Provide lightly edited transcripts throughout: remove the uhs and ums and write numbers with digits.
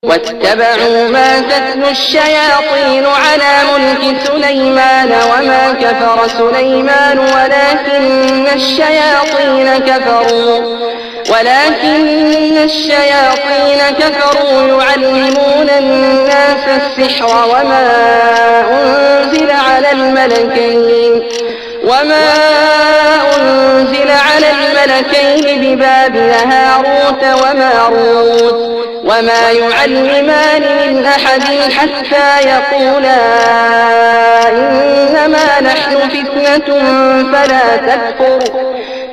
واتبعوا ما تتلو الشياطين على ملك سليمان وما كفر سليمان ولكن الشياطين كفروا يعلمون الناس السحر وما أنزل على الملكين ببابل هاروت وماروت وما يعلمان من أحد حتى يقولا إنما نحن فتنة فلا تكفر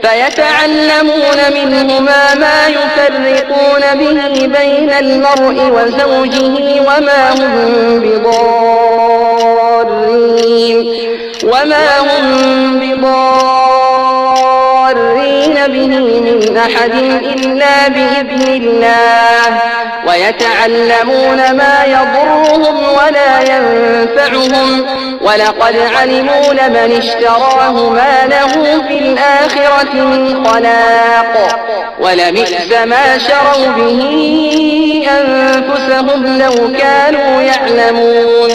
فيتعلمون منهما ما يفرقون به بين المرء وزوجه وما هم بضارين به من أحد إلا بإذن الله ويتعلمون ما يضرهم ولا ينفعهم ولقد علموا لمن اشتراه ما له في الآخرة من خلاق ولبئس ما شروا به أنفسهم لو كانوا يعلمون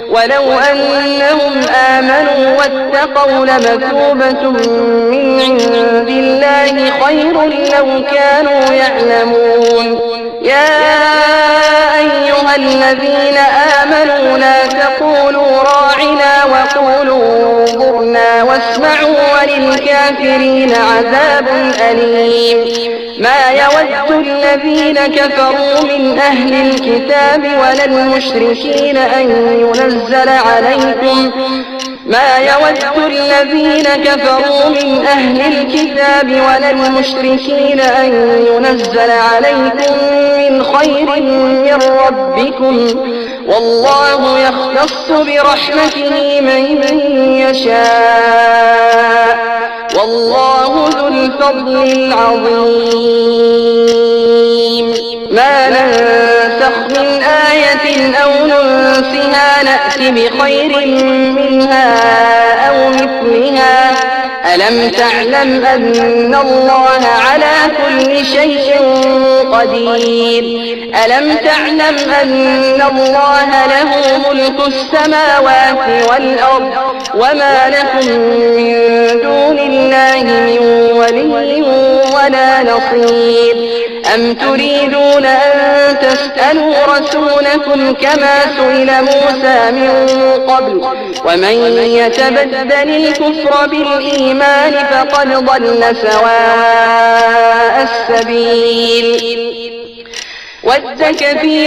ولو أنهم آمنوا واتقوا لمثوبة من عند الله خير لو كانوا يعلمون يا أيها الذين آمنوا لا تقولوا راعنا وقولوا انظرنا واسمعوا وللكافرين عذاب أليم ما يود الذين كفروا من أهل الكتاب ولا المشركين أن ينزل عليكم من خير من ربكم والله يختص برحمته من يشاء والله ذو الفضل العظيم ما ننسخ من آية أو ننسها نأت بخير منها أو مثلها ألم تعلم أن الله على كل شيء قدير ألم تعلم أن الله له ملك السماوات والأرض وما لكم من دون الله من ولي ولا نصير أم تريدون أن تسألوا رسولكم كما سئل موسى من قبل ومن يتبدل الكفر بالإيمان فقد ضل سواء السبيل ود كثير